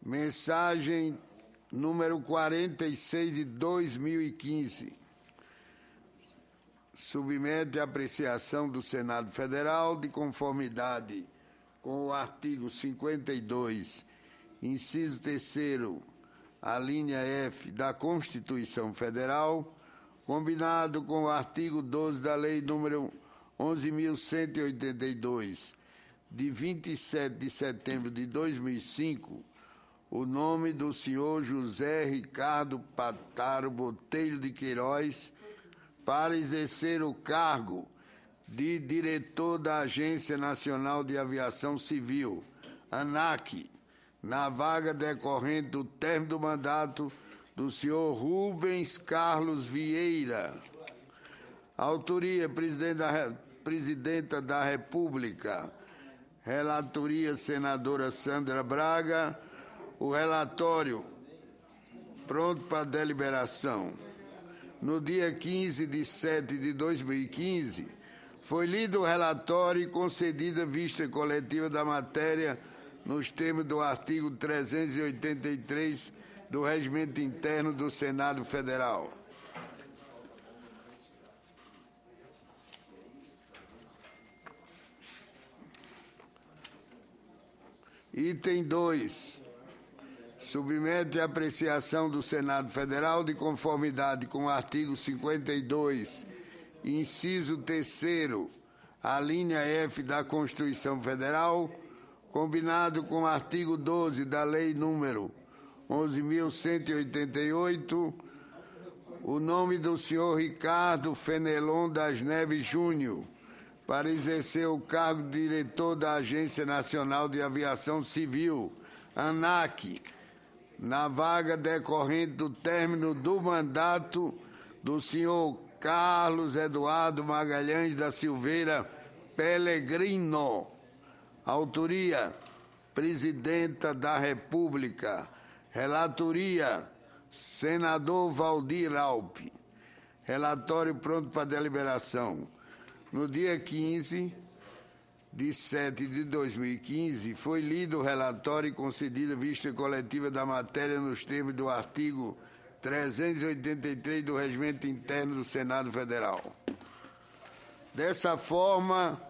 Mensagem número 46 de 2015. Submete à apreciação do Senado Federal, de conformidade com o artigo 52, inciso 3º, a linha F da Constituição Federal, combinado com o artigo 12 da Lei número 11.182, de 27 de setembro de 2005, o nome do senhor José Ricardo Pataro Botelho de Queiroz para exercer o cargo de diretor da Agência Nacional de Aviação Civil, ANAC, na vaga decorrente do término do mandato do senhor Rubens Carlos Vieira. Autoria, Presidenta da República. Relatoria, Senadora Sandra Braga. O relatório pronto para deliberação. No dia 15 de 7 de 2015, foi lido o relatório e concedida vista coletiva da matéria nos termos do artigo 383 do Regimento Interno do Senado Federal. Item 2. Submete à apreciação do Senado Federal, de conformidade com o artigo 52, inciso 3º, a linha F da Constituição Federal, combinado com o artigo 12 da Lei número 11.188, o nome do senhor Ricardo Fenelon das Neves Júnior, para exercer o cargo de diretor da Agência Nacional de Aviação Civil, ANAC, na vaga decorrente do término do mandato do senhor Carlos Eduardo Magalhães da Silveira Pellegrino. Autoria, Presidenta da República. Relatoria, Senador Valdir Alpe. Relatório pronto para deliberação. No dia 15 de 7 de 2015, foi lido o relatório e concedida vista coletiva da matéria nos termos do artigo 383 do Regimento Interno do Senado Federal. Dessa forma,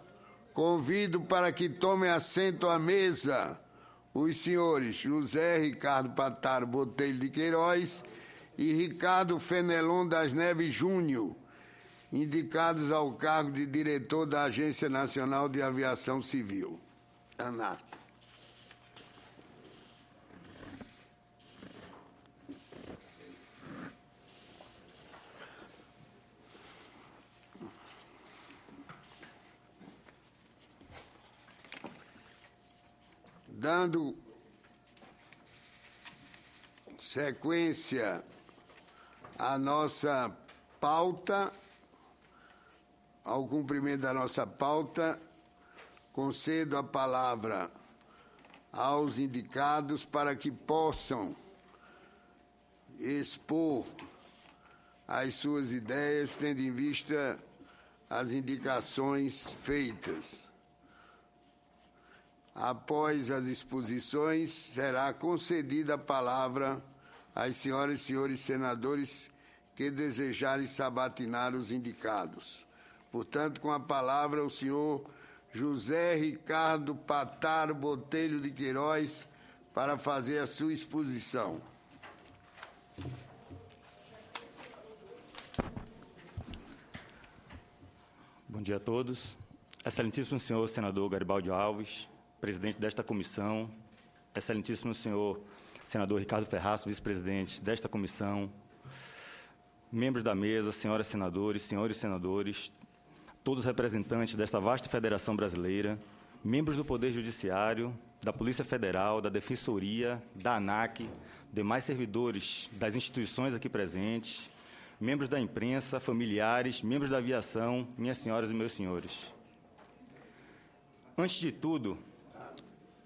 convido para que tomem assento à mesa os senhores José Ricardo Pataro Botelho de Queiroz e Ricardo Fenelon das Neves Júnior, indicados ao cargo de diretor da Agência Nacional de Aviação Civil, ANAC. Dando sequência à nossa pauta, ao cumprimento da nossa pauta, concedo a palavra aos indicados para que possam expor as suas ideias, tendo em vista as indicações feitas. Após as exposições, será concedida a palavra às senhoras e senhores senadores que desejarem sabatinar os indicados. Portanto, com a palavra, o senhor José Ricardo Pataro Botelho de Queiroz para fazer a sua exposição. Bom dia a todos. Excelentíssimo senhor senador Garibaldi Alves, presidente desta comissão, excelentíssimo senhor senador Ricardo Ferraz, vice-presidente desta comissão, membros da mesa, senhoras senadores, senhores senadores, todos os representantes desta vasta federação brasileira, membros do Poder Judiciário, da Polícia Federal, da Defensoria, da ANAC, demais servidores das instituições aqui presentes, membros da imprensa, familiares, membros da aviação, minhas senhoras e meus senhores. Antes de tudo,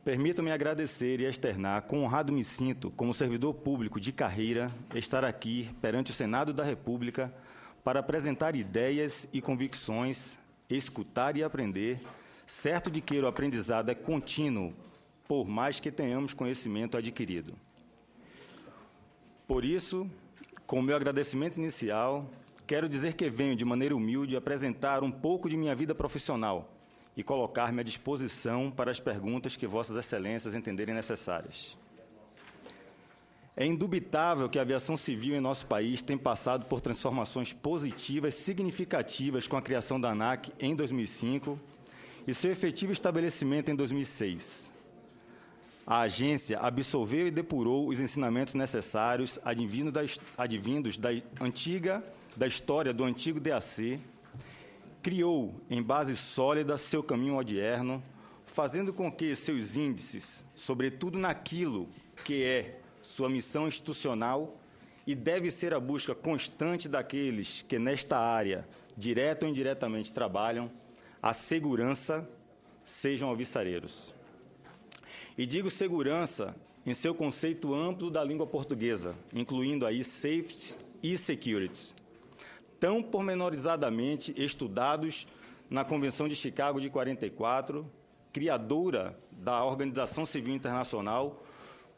permitam-me agradecer e externar quão honrado me sinto, como servidor público de carreira, estar aqui perante o Senado da República para apresentar ideias e convicções, escutar e aprender, certo de que o aprendizado é contínuo por mais que tenhamos conhecimento adquirido. Por isso, com o meu agradecimento inicial, quero dizer que venho, de maneira humilde, apresentar um pouco de minha vida profissional e colocar-me à disposição para as perguntas que Vossas Excelências entenderem necessárias. É indubitável que a aviação civil em nosso país tem passado por transformações positivas significativas com a criação da ANAC em 2005 e seu efetivo estabelecimento em 2006. A agência absorveu e depurou os ensinamentos necessários advindos da história do antigo DAC, criou, em base sólida, seu caminho odierno, fazendo com que seus índices, sobretudo naquilo que é sua missão institucional e deve ser a busca constante daqueles que nesta área, direta ou indiretamente, trabalham, a segurança, sejam alvissareiros. E digo segurança em seu conceito amplo da língua portuguesa, incluindo aí safety e security, tão pormenorizadamente estudados na Convenção de Chicago de 44, criadora da Organização Civil Internacional,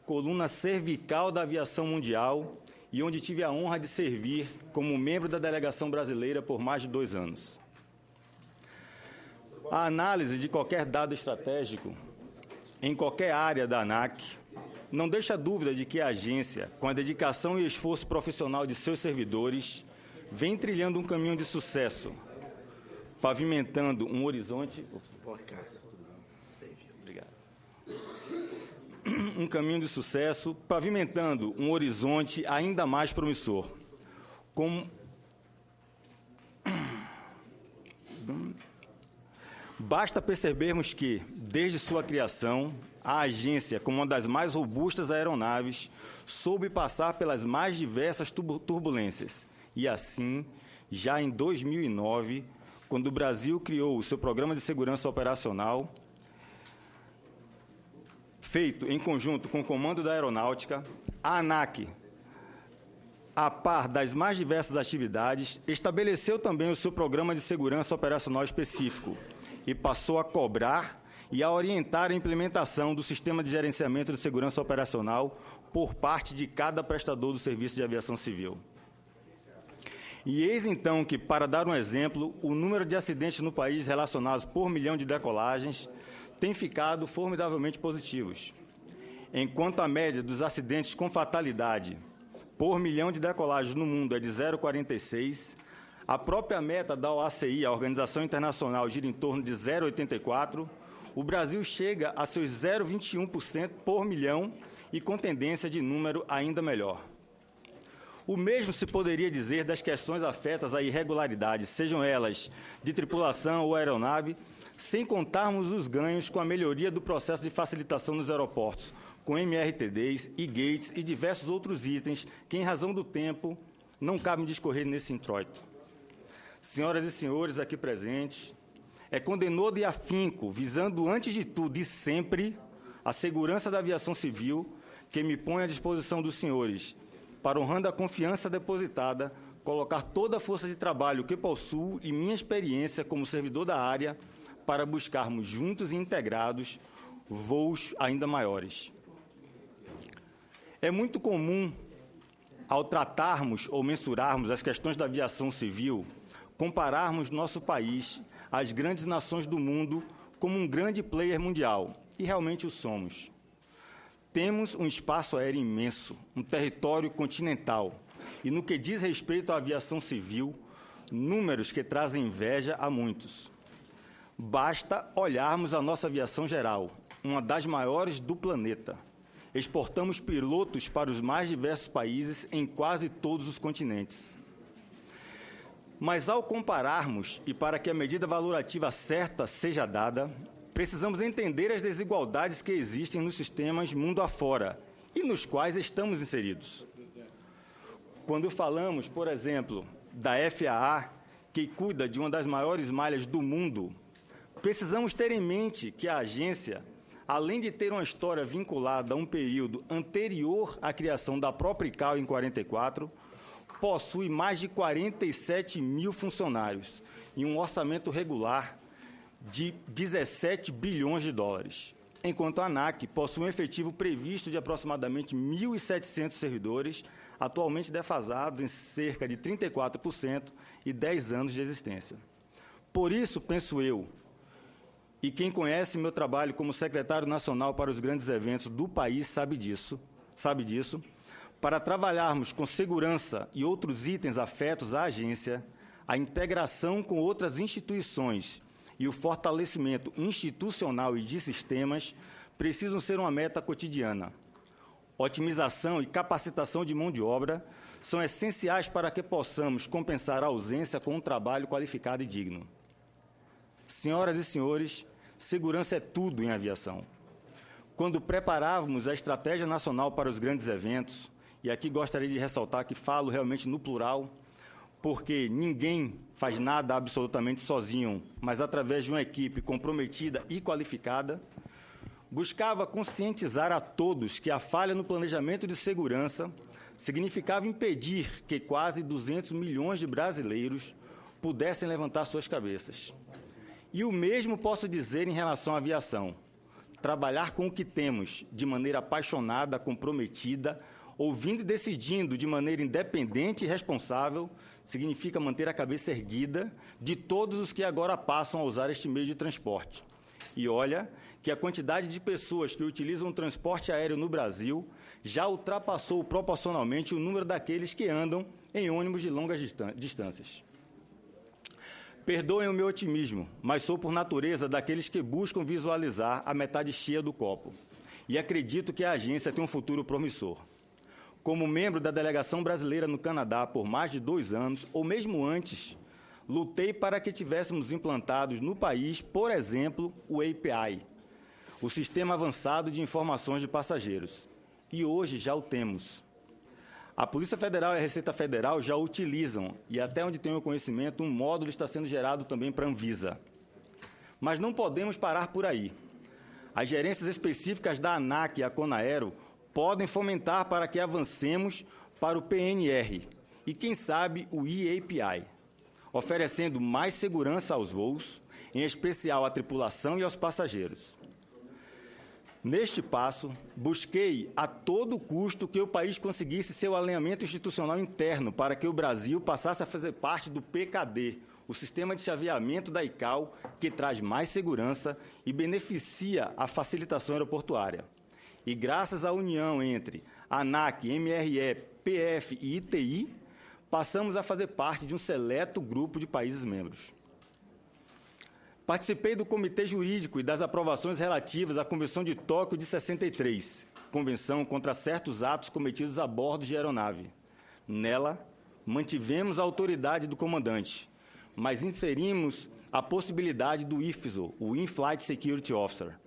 coluna cervical da aviação mundial e onde tive a honra de servir como membro da delegação brasileira por mais de 2 anos. A análise de qualquer dado estratégico em qualquer área da ANAC não deixa dúvida de que a agência, com a dedicação e esforço profissional de seus servidores, vem trilhando um caminho de sucesso, pavimentando um horizonte... Obrigado. Um caminho de sucesso, pavimentando um horizonte ainda mais promissor. Basta percebermos que, desde sua criação, a agência, como uma das mais robustas aeronaves, soube passar pelas mais diversas turbulências. E assim, já em 2009, quando o Brasil criou o seu Programa de Segurança Operacional, feito em conjunto com o Comando da Aeronáutica, a ANAC, a par das mais diversas atividades, estabeleceu também o seu Programa de Segurança Operacional específico e passou a cobrar e a orientar a implementação do Sistema de Gerenciamento de Segurança Operacional por parte de cada prestador do Serviço de Aviação Civil. E eis, então, que, para dar um exemplo, o número de acidentes no país relacionados por milhão de decolagens tem ficado formidavelmente positivos. Enquanto a média dos acidentes com fatalidade por milhão de decolagens no mundo é de 0,46, a própria meta da OACI, a Organização Internacional, gira em torno de 0,84, o Brasil chega a seus 0,21% por milhão e com tendência de número ainda melhor. O mesmo se poderia dizer das questões afetas a irregularidades, sejam elas de tripulação ou aeronave, sem contarmos os ganhos com a melhoria do processo de facilitação nos aeroportos, com MRTDs, e-gates e diversos outros itens que, em razão do tempo, não cabem discorrer nesse introito. Senhoras e senhores aqui presentes, é com denodo e afinco, visando antes de tudo e sempre a segurança da aviação civil, que me ponho à disposição dos senhores, para, honrando a confiança depositada, colocar toda a força de trabalho que possuo e minha experiência como servidor da área para buscarmos juntos e integrados voos ainda maiores. É muito comum, ao tratarmos ou mensurarmos as questões da aviação civil, compararmos nosso país às grandes nações do mundo como um grande player mundial, e realmente o somos. Temos um espaço aéreo imenso, um território continental, e no que diz respeito à aviação civil, números que trazem inveja a muitos. Basta olharmos a nossa aviação geral, uma das maiores do planeta. Exportamos pilotos para os mais diversos países em quase todos os continentes. Mas, ao compararmos, e para que a medida valorativa certa seja dada, precisamos entender as desigualdades que existem nos sistemas mundo afora e nos quais estamos inseridos. Quando falamos, por exemplo, da FAA, que cuida de uma das maiores malhas do mundo, precisamos ter em mente que a agência, além de ter uma história vinculada a um período anterior à criação da própria ICAO em 44, possui mais de 47 mil funcionários e um orçamento regular de 17 bilhões de dólares. enquanto a ANAC possui um efetivo previsto de aproximadamente 1.700 servidores, atualmente defasado em cerca de 34% e 10 anos de existência. Por isso, penso eu, e quem conhece meu trabalho como secretário nacional para os grandes eventos do país sabe disso, para trabalharmos com segurança e outros itens afetos à agência, a integração com outras instituições e o fortalecimento institucional e de sistemas precisam ser uma meta cotidiana. Otimização e capacitação de mão de obra são essenciais para que possamos compensar a ausência com um trabalho qualificado e digno. Senhoras e senhores, segurança é tudo em aviação. Quando preparávamos a Estratégia Nacional para os Grandes Eventos, e aqui gostaria de ressaltar que falo realmente no plural, porque ninguém faz nada absolutamente sozinho, mas através de uma equipe comprometida e qualificada, buscava conscientizar a todos que a falha no planejamento de segurança significava impedir que quase 200 milhões de brasileiros pudessem levantar suas cabeças. E o mesmo posso dizer em relação à aviação. Trabalhar com o que temos, de maneira apaixonada, comprometida, ouvindo e decidindo de maneira independente e responsável, significa manter a cabeça erguida de todos os que agora passam a usar este meio de transporte. E olha que a quantidade de pessoas que utilizam o transporte aéreo no Brasil já ultrapassou proporcionalmente o número daqueles que andam em ônibus de longas distâncias. Perdoem o meu otimismo, mas sou por natureza daqueles que buscam visualizar a metade cheia do copo. E acredito que a agência tem um futuro promissor. Como membro da delegação brasileira no Canadá por mais de 2 anos, ou mesmo antes, lutei para que tivéssemos implantados no país, por exemplo, o API, o Sistema Avançado de Informações de Passageiros. E hoje já o temos. A Polícia Federal e a Receita Federal já o utilizam, e até onde tenho conhecimento, um módulo está sendo gerado também para a Anvisa. Mas não podemos parar por aí. As gerências específicas da ANAC e a Conaero podem fomentar para que avancemos para o PNR e, quem sabe, o eAPI, oferecendo mais segurança aos voos, em especial à tripulação e aos passageiros. Neste passo, busquei a todo custo que o país conseguisse seu alinhamento institucional interno para que o Brasil passasse a fazer parte do PKD, o sistema de chaveamento da ICAO, que traz mais segurança e beneficia a facilitação aeroportuária. E graças à união entre ANAC, MRE, PF e ITI, passamos a fazer parte de um seleto grupo de países membros. Participei do Comitê Jurídico e das aprovações relativas à Convenção de Tóquio de 63, Convenção contra certos atos cometidos a bordo de aeronave. Nela, mantivemos a autoridade do comandante, mas inserimos a possibilidade do IFSO, o In-Flight Security Officer,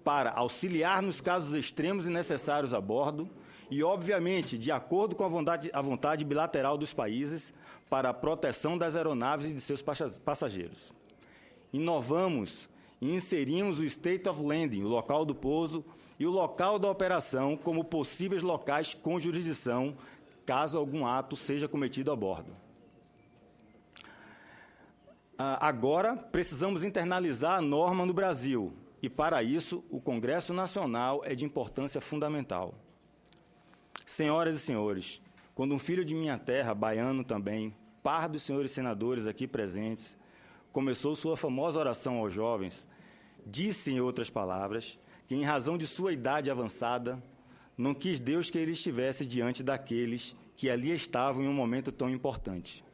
para auxiliar nos casos extremos e necessários a bordo e, obviamente, de acordo com a vontade bilateral dos países, para a proteção das aeronaves e de seus passageiros. Inovamos e inserimos o State of Landing, o local do pouso, e o local da operação como possíveis locais com jurisdição, caso algum ato seja cometido a bordo. Agora, precisamos internalizar a norma no Brasil, e, para isso, o Congresso Nacional é de importância fundamental. Senhoras e senhores, quando um filho de minha terra, baiano também, par dos senhores senadores aqui presentes, começou sua famosa oração aos jovens, disse, em outras palavras, que, em razão de sua idade avançada, não quis Deus que ele estivesse diante daqueles que ali estavam em um momento tão importante.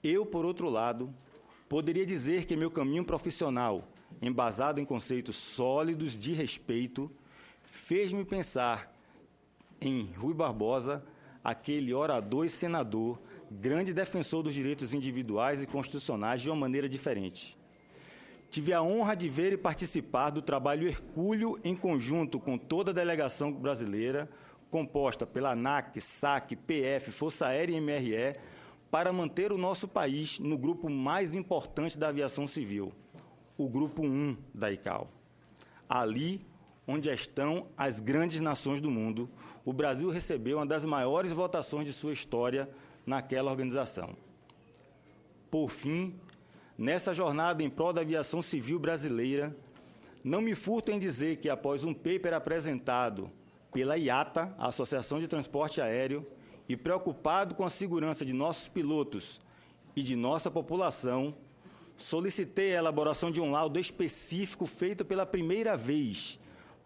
Eu, por outro lado, poderia dizer que meu caminho profissional, embasado em conceitos sólidos de respeito, fez-me pensar em Rui Barbosa, aquele orador e senador, grande defensor dos direitos individuais e constitucionais de uma maneira diferente. Tive a honra de ver e participar do trabalho hercúleo em conjunto com toda a delegação brasileira, composta pela ANAC, SAC, PF, Força Aérea e MRE, para manter o nosso país no grupo mais importante da aviação civil, o Grupo 1 da ICAO. Ali, onde estão as grandes nações do mundo, o Brasil recebeu uma das maiores votações de sua história naquela organização. Por fim, nessa jornada em prol da aviação civil brasileira, Não me furto em dizer que, após um paper apresentado pela IATA, a Associação de Transporte Aéreo, e preocupado com a segurança de nossos pilotos e de nossa população, solicitei a elaboração de um laudo específico feito pela primeira vez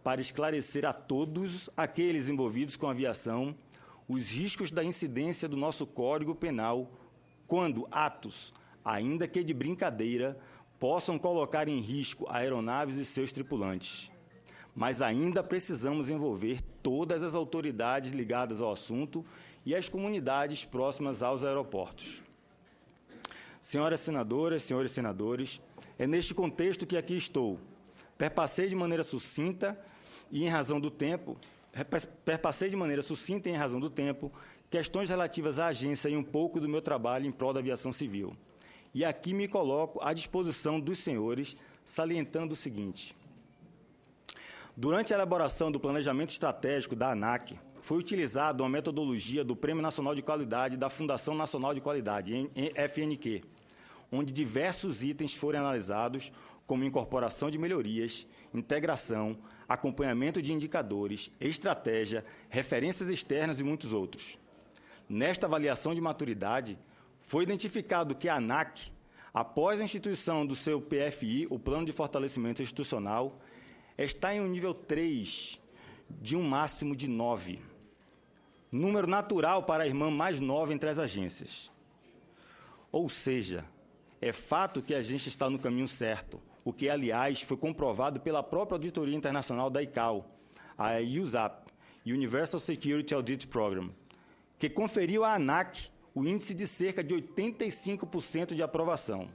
para esclarecer a todos aqueles envolvidos com a aviação os riscos da incidência do nosso Código Penal quando atos, ainda que de brincadeira, possam colocar em risco aeronaves e seus tripulantes. Mas ainda precisamos envolver todas as autoridades ligadas ao assunto e as comunidades próximas aos aeroportos. Senhoras senadoras, senhores senadores, é neste contexto que aqui estou. Perpassei de maneira sucinta e em razão do tempo, questões relativas à agência e um pouco do meu trabalho em prol da aviação civil. E aqui me coloco à disposição dos senhores, salientando o seguinte. Durante a elaboração do planejamento estratégico da ANAC, foi utilizada uma metodologia do Prêmio Nacional de Qualidade da Fundação Nacional de Qualidade, FNQ, onde diversos itens foram analisados, como incorporação de melhorias, integração, acompanhamento de indicadores, estratégia, referências externas e muitos outros. Nesta avaliação de maturidade, foi identificado que a ANAC, após a instituição do seu PFI, o Plano de Fortalecimento Institucional, está em um nível 3, de um máximo de 9. Número natural para a irmã mais nova entre as agências. Ou seja, é fato que a agência está no caminho certo, o que, aliás, foi comprovado pela própria Auditoria Internacional da ICAO, a USAP, Universal Security Audit Program, que conferiu à ANAC o índice de cerca de 85% de aprovação.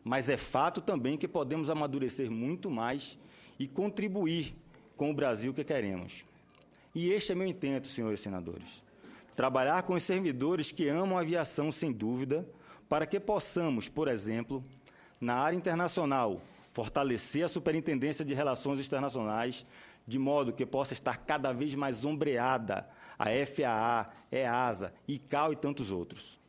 Mas é fato também que podemos amadurecer muito mais e contribuir com o Brasil que queremos. E este é meu intento, senhores senadores. Trabalhar com os servidores que amam a aviação, sem dúvida, para que possamos, por exemplo, na área internacional, fortalecer a Superintendência de Relações Internacionais, de modo que possa estar cada vez mais ombreada a FAA, EASA, ICAO e tantos outros.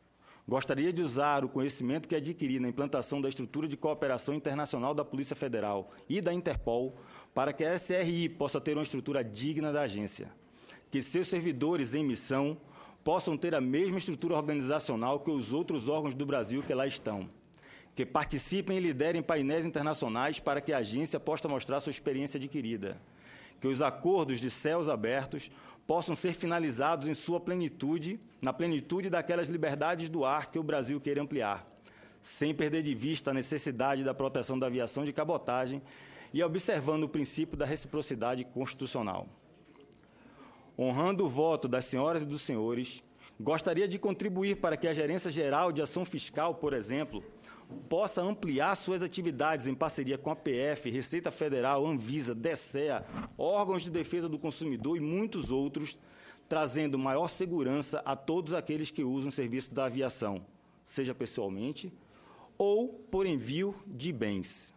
Gostaria de usar o conhecimento que adquiri na implantação da estrutura de cooperação internacional da Polícia Federal e da Interpol para que a SRI possa ter uma estrutura digna da agência, que seus servidores em missão possam ter a mesma estrutura organizacional que os outros órgãos do Brasil que lá estão, que participem e liderem painéis internacionais para que a agência possa mostrar sua experiência adquirida, que os acordos de céus abertos possam ser finalizados em sua plenitude, na plenitude daquelas liberdades do ar que o Brasil queira ampliar, sem perder de vista a necessidade da proteção da aviação de cabotagem e observando o princípio da reciprocidade constitucional. Honrando o voto das senhoras e dos senhores, gostaria de contribuir para que a Gerência Geral de Ação Fiscal, por exemplo, possa ampliar suas atividades em parceria com a PF, Receita Federal, Anvisa, DECEA, órgãos de defesa do consumidor e muitos outros, trazendo maior segurança a todos aqueles que usam o serviço da aviação, seja pessoalmente ou por envio de bens.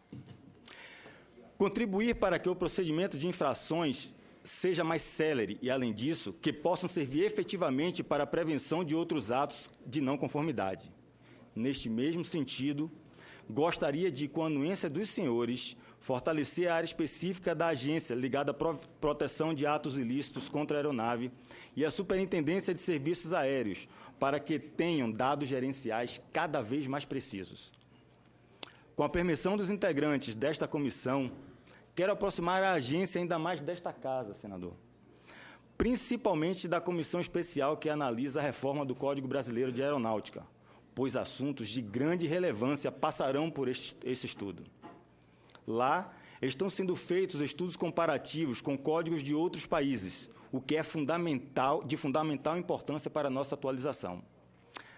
Contribuir para que o procedimento de infrações seja mais célere e, além disso, que possam servir efetivamente para a prevenção de outros atos de não conformidade. Neste mesmo sentido, gostaria de, com a anuência dos senhores, fortalecer a área específica da agência ligada à proteção de atos ilícitos contra a aeronave e a Superintendência de Serviços Aéreos, para que tenham dados gerenciais cada vez mais precisos. Com a permissão dos integrantes desta comissão, quero aproximar a agência ainda mais desta casa, senador, principalmente da comissão especial que analisa a reforma do Código Brasileiro de Aeronáutica, pois assuntos de grande relevância passarão por esse estudo. Lá estão sendo feitos estudos comparativos com códigos de outros países, o que é de fundamental importância para a nossa atualização.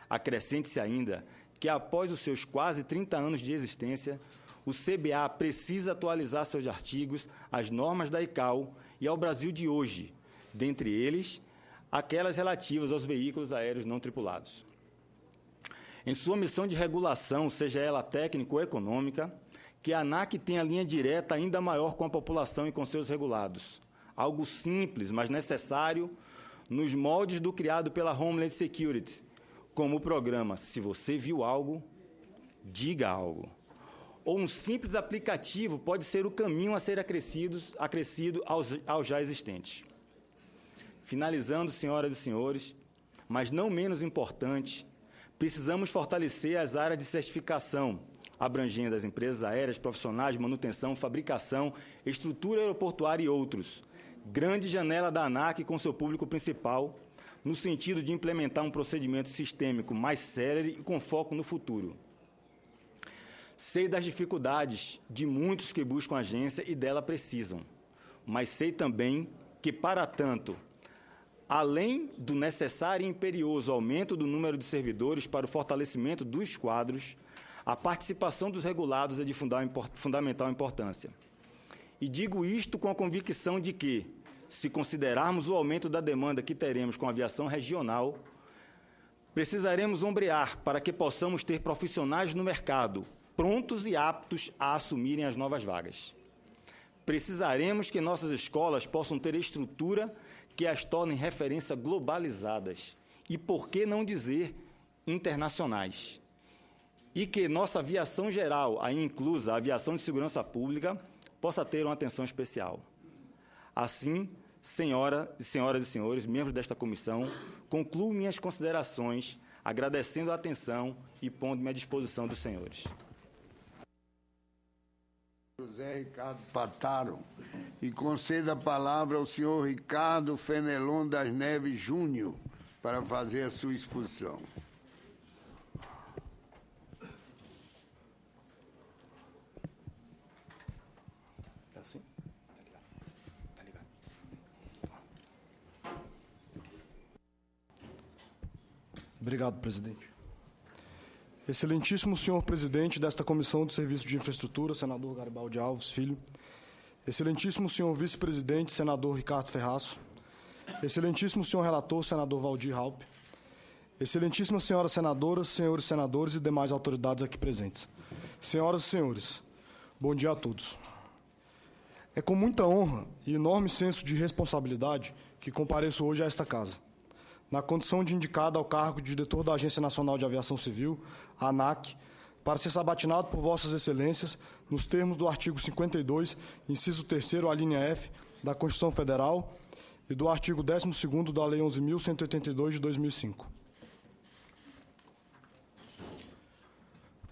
Acrescente-se ainda que, após os seus quase 30 anos de existência, o CBA precisa atualizar seus artigos às normas da ICAO e ao Brasil de hoje, dentre eles, aquelas relativas aos veículos aéreos não tripulados. Em sua missão de regulação, seja ela técnica ou econômica, que a ANAC tenha linha direta ainda maior com a população e com seus regulados. Algo simples, mas necessário, nos moldes do criado pela Homeland Security, como o programa Se Você Viu Algo, Diga Algo. ou um simples aplicativo pode ser o caminho a ser acrescido aos já existentes. Finalizando, senhoras e senhores, mas não menos importante, precisamos fortalecer as áreas de certificação, abrangendo as empresas aéreas, profissionais de manutenção, fabricação, estrutura aeroportuária e outros. Grande janela da ANAC com seu público principal, no sentido de implementar um procedimento sistêmico mais célere e com foco no futuro. Sei das dificuldades de muitos que buscam a agência e dela precisam, mas sei também que, para tanto, além do necessário e imperioso aumento do número de servidores para o fortalecimento dos quadros, a participação dos regulados é de fundamental importância. E digo isto com a convicção de que, se considerarmos o aumento da demanda que teremos com a aviação regional, precisaremos ombrear para que possamos ter profissionais no mercado, prontos e aptos a assumirem as novas vagas. Precisaremos que nossas escolas possam ter estrutura que as tornem referência globalizadas e, por que não dizer, internacionais. E que nossa aviação geral, aí inclusa a aviação de segurança pública, possa ter uma atenção especial. Assim, senhoras e senhores, membros desta comissão, concluo minhas considerações, agradecendo a atenção e pondo-me à disposição dos senhores. José Ricardo Pataro, e conceda a palavra ao senhor Ricardo Fenelon das Neves Júnior para fazer a sua exposição. É assim? Tá ligado. Obrigado, presidente. Excelentíssimo senhor presidente desta Comissão de Serviço de Infraestrutura, senador Garibaldi Alves Filho. Excelentíssimo senhor vice-presidente, senador Ricardo Ferraço. Excelentíssimo senhor relator, senador Valdir Raupp. Excelentíssimas senhoras senadoras, senhores senadores e demais autoridades aqui presentes. Senhoras e senhores, bom dia a todos. É com muita honra e enorme senso de responsabilidade que compareço hoje a esta casa, na condição de indicado ao cargo de diretor da Agência Nacional de Aviação Civil, a ANAC, para ser sabatinado por vossas excelências nos termos do artigo 52, inciso 3º, a linha F, da Constituição Federal e do artigo 12º da Lei 11.182, de 2005.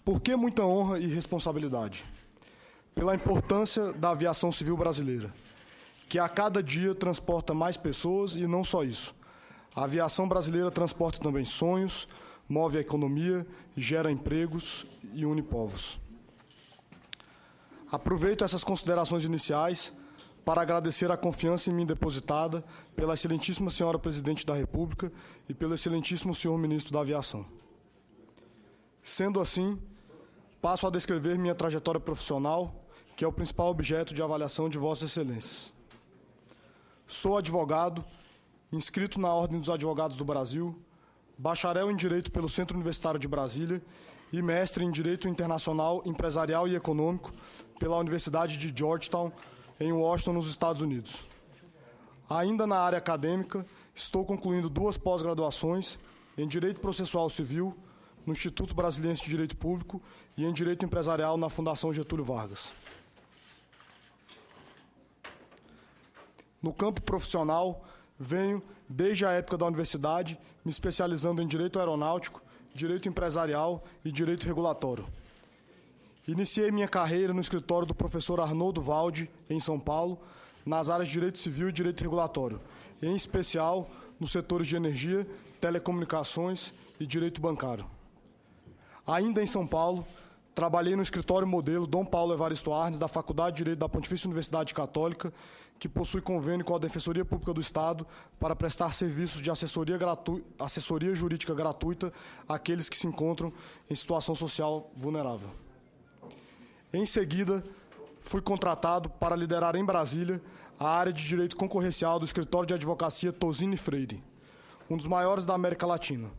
Por que muita honra e responsabilidade? Pela importância da aviação civil brasileira, que a cada dia transporta mais pessoas e não só isso. A aviação brasileira transporta também sonhos, move a economia, gera empregos e une povos. Aproveito essas considerações iniciais para agradecer a confiança em mim depositada pela excelentíssima senhora Presidente da República e pelo excelentíssimo senhor Ministro da Aviação. Sendo assim, passo a descrever minha trajetória profissional, que é o principal objeto de avaliação de vossas excelências. Sou advogado, inscrito na Ordem dos Advogados do Brasil, bacharel em Direito pelo Centro Universitário de Brasília e mestre em Direito Internacional, Empresarial e Econômico pela Universidade de Georgetown, em Washington, nos Estados Unidos. Ainda na área acadêmica, estou concluindo 2 pós-graduações em Direito Processual Civil, no Instituto Brasiliense de Direito Público e em Direito Empresarial na Fundação Getúlio Vargas. No campo profissional, venho, desde a época da universidade, me especializando em Direito Aeronáutico, Direito Empresarial e Direito Regulatório. Iniciei minha carreira no escritório do professor Arnoldo Valdi, em São Paulo, nas áreas de Direito Civil e Direito Regulatório, em especial nos setores de energia, telecomunicações e direito bancário. Ainda em São Paulo, trabalhei no escritório modelo Dom Paulo Evaristo Arnes, da Faculdade de Direito da Pontifícia Universidade Católica, que possui convênio com a Defensoria Pública do Estado para prestar serviços de assessoria jurídica gratuita àqueles que se encontram em situação social vulnerável. Em seguida, fui contratado para liderar em Brasília a área de Direito Concorrencial do Escritório de Advocacia Tosini Freire, um dos maiores da América Latina.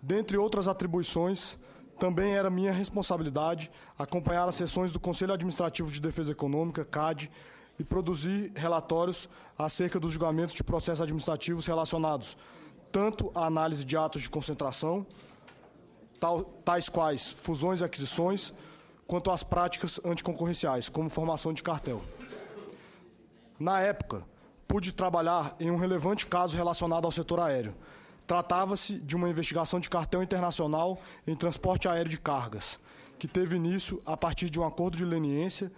Dentre outras atribuições, também era minha responsabilidade acompanhar as sessões do Conselho Administrativo de Defesa Econômica, CAD, e produzir relatórios acerca dos julgamentos de processos administrativos relacionados tanto à análise de atos de concentração, tais quais fusões e aquisições, quanto às práticas anticoncorrenciais, como formação de cartel. Na época, pude trabalhar em um relevante caso relacionado ao setor aéreo. Tratava-se de uma investigação de cartel internacional em transporte aéreo de cargas, que teve início a partir de um acordo de leniência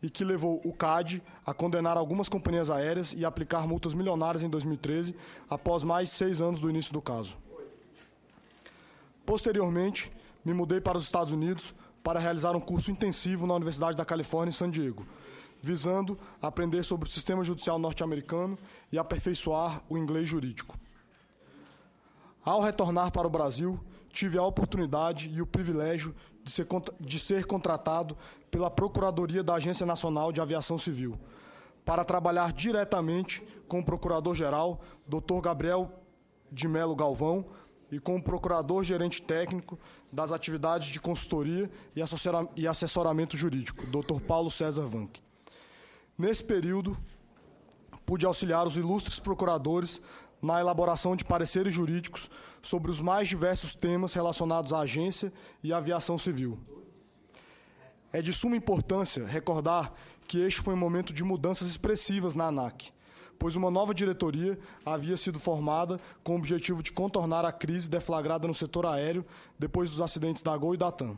e que levou o CAD a condenar algumas companhias aéreas e aplicar multas milionárias em 2013, após mais de 6 anos do início do caso. Posteriormente, me mudei para os Estados Unidos para realizar um curso intensivo na Universidade da Califórnia, em San Diego, visando aprender sobre o sistema judicial norte-americano e aperfeiçoar o inglês jurídico. Ao retornar para o Brasil, tive a oportunidade e o privilégio de ser contratado pela Procuradoria da Agência Nacional de Aviação Civil, para trabalhar diretamente com o Procurador-Geral, Dr. Gabriel de Melo Galvão, e com o Procurador-Gerente Técnico das Atividades de Consultoria e Assessoramento Jurídico, Dr. Paulo César Vanck. Nesse período, pude auxiliar os ilustres procuradores na elaboração de pareceres jurídicos sobre os mais diversos temas relacionados à agência e à aviação civil. É de suma importância recordar que este foi um momento de mudanças expressivas na ANAC, pois uma nova diretoria havia sido formada com o objetivo de contornar a crise deflagrada no setor aéreo depois dos acidentes da Gol e da TAM.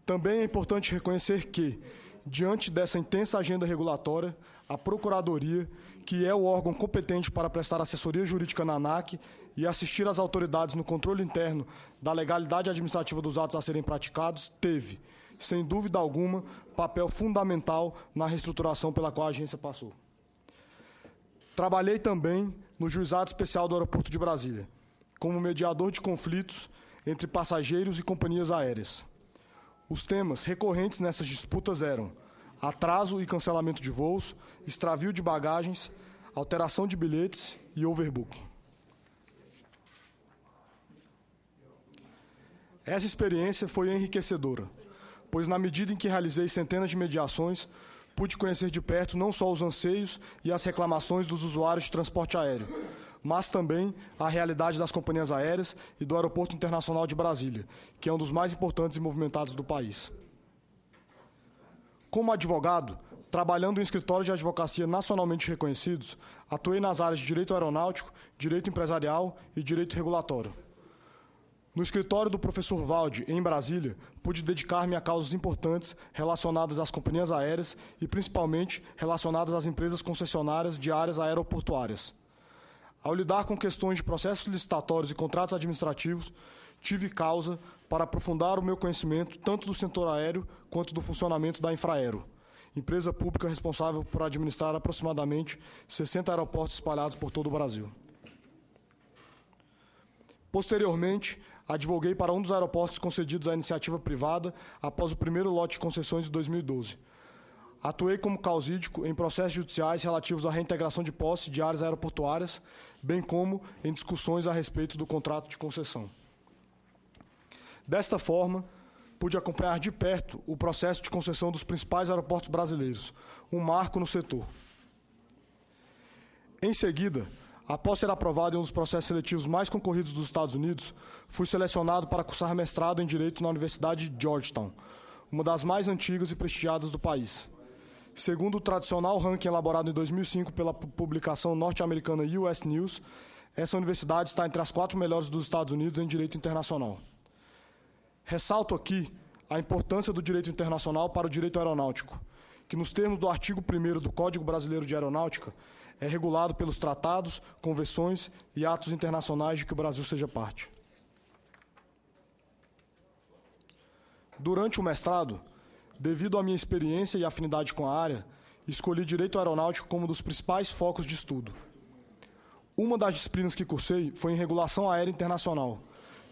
Também é importante reconhecer que, diante dessa intensa agenda regulatória, a Procuradoria, que é o órgão competente para prestar assessoria jurídica na ANAC e assistir às autoridades no controle interno da legalidade administrativa dos atos a serem praticados, teve, sem dúvida alguma, papel fundamental na reestruturação pela qual a agência passou. Trabalhei também no Juizado Especial do Aeroporto de Brasília, como mediador de conflitos entre passageiros e companhias aéreas. Os temas recorrentes nessas disputas eram atraso e cancelamento de voos, extravio de bagagens, alteração de bilhetes e overbooking. Essa experiência foi enriquecedora, pois na medida em que realizei centenas de mediações, pude conhecer de perto não só os anseios e as reclamações dos usuários de transporte aéreo, mas também a realidade das companhias aéreas e do Aeroporto Internacional de Brasília, que é um dos mais importantes e movimentados do país. Como advogado, trabalhando em escritórios de advocacia nacionalmente reconhecidos, atuei nas áreas de direito aeronáutico, direito empresarial e direito regulatório. No escritório do professor Valde, em Brasília, pude dedicar-me a causas importantes relacionadas às companhias aéreas e, principalmente, relacionadas às empresas concessionárias de áreas aeroportuárias. Ao lidar com questões de processos licitatórios e contratos administrativos, tive causa para aprofundar o meu conhecimento tanto do setor aéreo quanto do funcionamento da Infraero, empresa pública responsável por administrar aproximadamente 60 aeroportos espalhados por todo o Brasil. Posteriormente, advoguei para um dos aeroportos concedidos à iniciativa privada após o primeiro lote de concessões de 2012. Atuei como causídico em processos judiciais relativos à reintegração de posse de áreas aeroportuárias, bem como em discussões a respeito do contrato de concessão. Desta forma, pude acompanhar de perto o processo de concessão dos principais aeroportos brasileiros, um marco no setor. Em seguida, após ser aprovado em um dos processos seletivos mais concorridos dos Estados Unidos, fui selecionado para cursar mestrado em Direito na Universidade de Georgetown, uma das mais antigas e prestigiadas do país. Segundo o tradicional ranking elaborado em 2005 pela publicação norte-americana US News, essa universidade está entre as 4 melhores dos Estados Unidos em Direito Internacional. Ressalto aqui a importância do Direito Internacional para o Direito Aeronáutico, que nos termos do artigo 1º do Código Brasileiro de Aeronáutica, é regulado pelos tratados, convenções e atos internacionais de que o Brasil seja parte. Durante o mestrado, devido à minha experiência e afinidade com a área, escolhi Direito Aeronáutico como um dos principais focos de estudo. Uma das disciplinas que cursei foi em Regulação Aérea Internacional,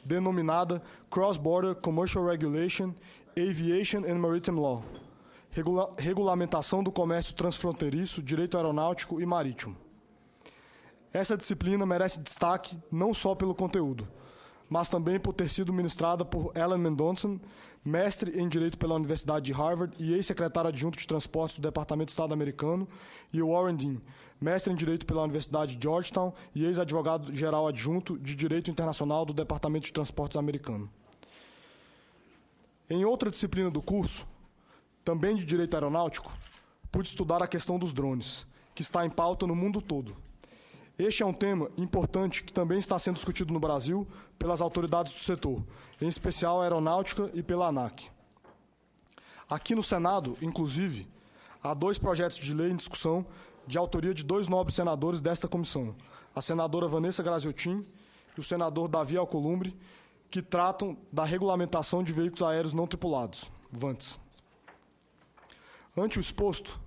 denominada Cross-Border Commercial Regulation, Aviation and Maritime Law, regulamentação do comércio transfronteiriço, direito aeronáutico e marítimo. Essa disciplina merece destaque não só pelo conteúdo, mas também por ter sido ministrada por Alan Mendonça, mestre em Direito pela Universidade de Harvard e ex-secretário adjunto de Transportes do Departamento de Estado americano, e Warren Dean, mestre em Direito pela Universidade de Georgetown e ex-advogado-geral adjunto de Direito Internacional do Departamento de Transportes americano. Em outra disciplina do curso, também de Direito Aeronáutico, pude estudar a questão dos drones, que está em pauta no mundo todo. Este é um tema importante que também está sendo discutido no Brasil pelas autoridades do setor, em especial a Aeronáutica e pela ANAC. Aqui no Senado, inclusive, há 2 projetos de lei em discussão de autoria de 2 nobres senadores desta comissão, a senadora Vanessa Graziotin e o senador Davi Alcolumbre, que tratam da regulamentação de veículos aéreos não tripulados, VANTs. Ante o exposto,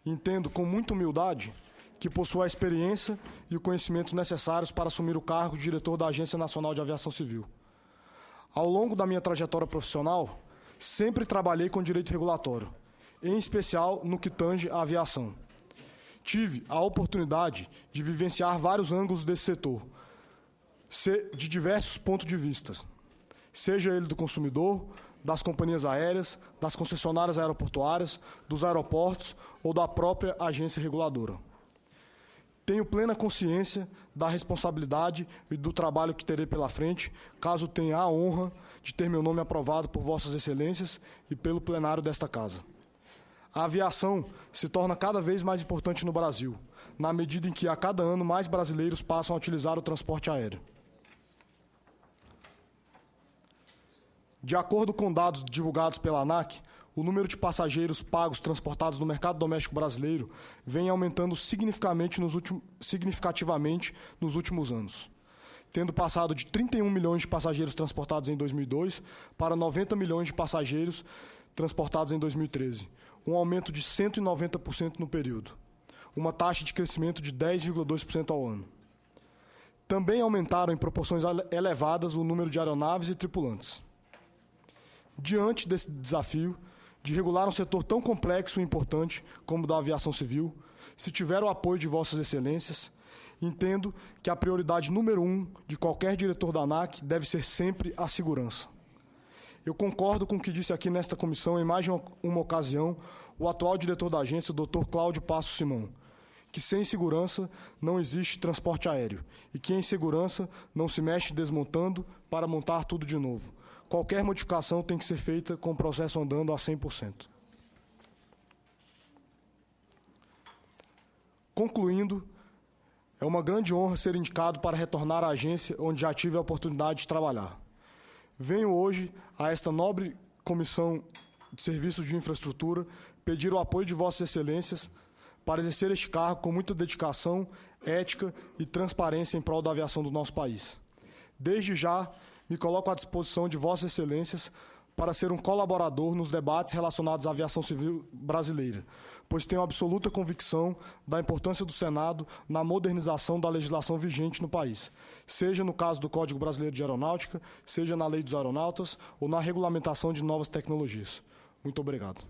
entendo com muita humildade que possua a experiência e o conhecimento necessários para assumir o cargo de diretor da Agência Nacional de Aviação Civil. Ao longo da minha trajetória profissional, sempre trabalhei com direito regulatório, em especial no que tange à aviação. Tive a oportunidade de vivenciar vários ângulos desse setor, de diversos pontos de vista, seja ele do consumidor, das companhias aéreas, das concessionárias aeroportuárias, dos aeroportos ou da própria agência reguladora. Tenho plena consciência da responsabilidade e do trabalho que terei pela frente, caso tenha a honra de ter meu nome aprovado por Vossas Excelências e pelo plenário desta Casa. A aviação se torna cada vez mais importante no Brasil, na medida em que a cada ano mais brasileiros passam a utilizar o transporte aéreo. De acordo com dados divulgados pela ANAC, o número de passageiros pagos transportados no mercado doméstico brasileiro vem aumentando significativamente nos últimos anos, tendo passado de 31 milhões de passageiros transportados em 2002 para 90 milhões de passageiros transportados em 2013, um aumento de 190% no período, uma taxa de crescimento de 10,2% ao ano. Também aumentaram em proporções elevadas o número de aeronaves e tripulantes. Diante desse desafio de regular um setor tão complexo e importante como o da aviação civil, se tiver o apoio de Vossas Excelências, entendo que a prioridade número 1 de qualquer diretor da ANAC deve ser sempre a segurança. Eu concordo com o que disse aqui nesta comissão, em mais de uma ocasião, o atual diretor da agência, o Dr. Cláudio Passo Simão, que sem segurança não existe transporte aéreo e que em segurança não se mexe desmontando para montar tudo de novo. Qualquer modificação tem que ser feita com o processo andando a 100%. Concluindo, é uma grande honra ser indicado para retornar à agência onde já tive a oportunidade de trabalhar. Venho hoje a esta nobre Comissão de Serviços de Infraestrutura pedir o apoio de Vossas Excelências para exercer este cargo com muita dedicação, ética e transparência em prol da aviação do nosso país. Desde já, me coloco à disposição de Vossas Excelências para ser um colaborador nos debates relacionados à aviação civil brasileira, pois tenho absoluta convicção da importância do Senado na modernização da legislação vigente no país, seja no caso do Código Brasileiro de Aeronáutica, seja na Lei dos Aeronautas ou na regulamentação de novas tecnologias. Muito obrigado.